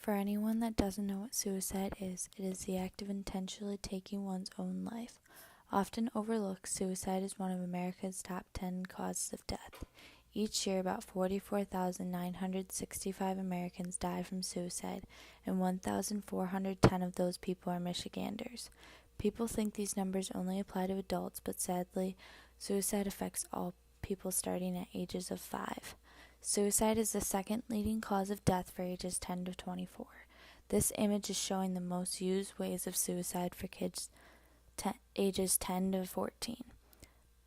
For anyone that doesn't know what suicide is, it is the act of intentionally taking one's own life. Often overlooked, suicide is one of America's top 10 causes of death. Each year, about 44,965 Americans die from suicide, and 1,410 of those people are Michiganders. People think these numbers only apply to adults, but sadly, suicide affects all people starting at ages of 5. Suicide is the second leading cause of death for ages 10 to 24. This image is showing the most used ways of suicide for kids ages 10 to 14.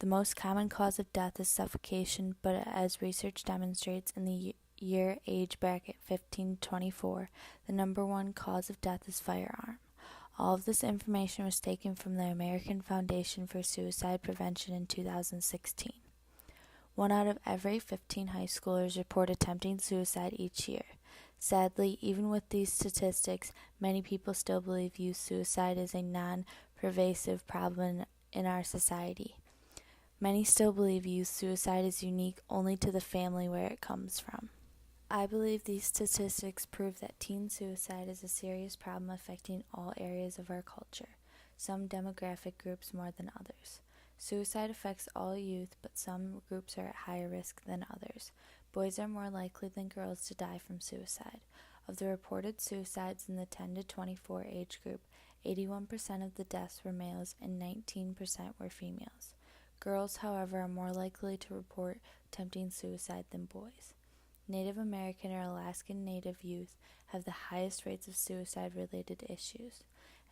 The most common cause of death is suffocation, but as research demonstrates in the year age bracket 15 to 24, the number one cause of death is firearm. All of this information was taken from the American Foundation for Suicide Prevention in 2016. 1 out of every 15 high schoolers report attempting suicide each year. Sadly, even with these statistics, many people still believe youth suicide is a non-pervasive problem in our society. Many still believe youth suicide is unique only to the family where it comes from. I believe these statistics prove that teen suicide is a serious problem affecting all areas of our culture, some demographic groups more than others. Suicide affects all youth, but some groups are at higher risk than others. Boys are more likely than girls to die from suicide. Of the reported suicides in the 10 to 24 age group, 81% of the deaths were males and 19% were females. Girls, however, are more likely to report attempting suicide than boys. Native American or Alaskan Native youth have the highest rates of suicide-related issues.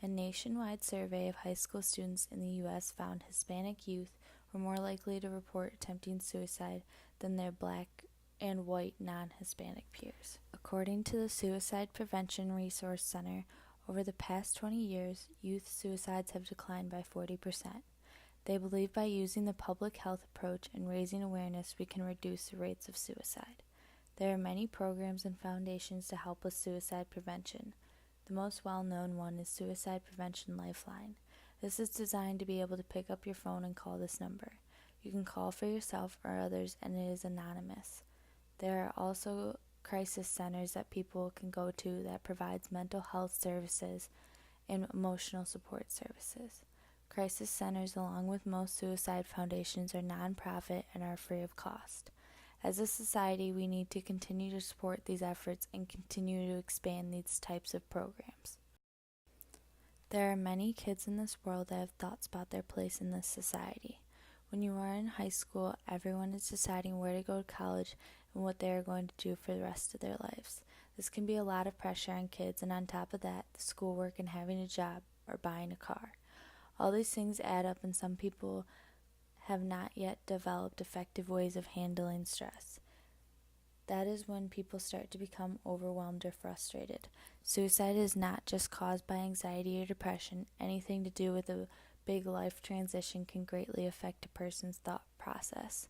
A nationwide survey of high school students in the U.S. found Hispanic youth were more likely to report attempting suicide than their black and white non-Hispanic peers. According to the Suicide Prevention Resource Center, over the past 20 years, youth suicides have declined by 40%. They believe by using the public health approach and raising awareness, we can reduce the rates of suicide. There are many programs and foundations to help with suicide prevention. The most well-known one is Suicide Prevention Lifeline. This is designed to be able to pick up your phone and call this number. You can call for yourself or others, and it is anonymous. There are also crisis centers that people can go to that provides mental health services and emotional support services. Crisis centers, along with most suicide foundations, are nonprofit and are free of cost. As a society, we need to continue to support these efforts and continue to expand these types of programs. There are many kids in this world that have thoughts about their place in this society. When you are in high school, everyone is deciding where to go to college and what they are going to do for the rest of their lives. This can be a lot of pressure on kids, and on top of that, the schoolwork and having a job or buying a car. All these things add up, and some people have not yet developed effective ways of handling stress. That is when people start to become overwhelmed or frustrated. Suicide is not just caused by anxiety or depression. Anything to do with a big life transition can greatly affect a person's thought process.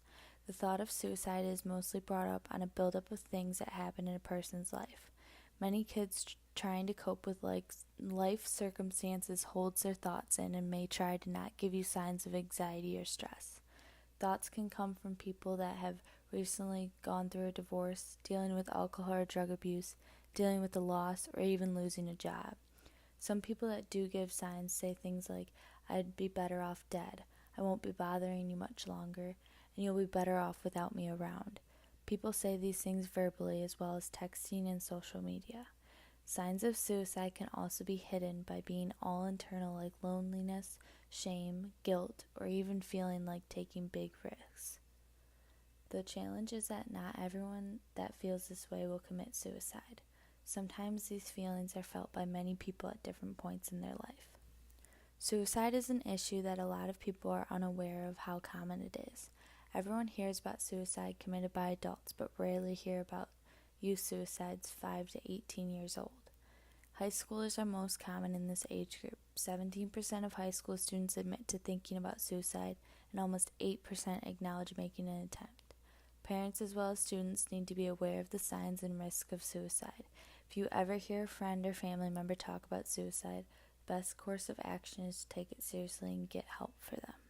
The thought of suicide is mostly brought up on a buildup of things that happen in a person's life. Many kids trying to cope with life circumstances holds their thoughts in and may try to not give you signs of anxiety or stress. Thoughts can come from people that have recently gone through a divorce, dealing with alcohol or drug abuse, dealing with a loss, or even losing a job. Some people that do give signs say things like, "I'd be better off dead, I won't be bothering you much longer, and you'll be better off without me around." People say these things verbally as well as texting and social media. Signs of suicide can also be hidden by being all internal, like loneliness, shame, guilt, or even feeling like taking big risks. The challenge is that not everyone that feels this way will commit suicide. Sometimes these feelings are felt by many people at different points in their life. Suicide is an issue that a lot of people are unaware of how common it is. Everyone hears about suicide committed by adults, but rarely hear about youth suicides 5 to 18 years old. High schoolers are most common in this age group. 17% of high school students admit to thinking about suicide, and almost 8% acknowledge making an attempt. Parents as well as students need to be aware of the signs and risks of suicide. If you ever hear a friend or family member talk about suicide, the best course of action is to take it seriously and get help for them.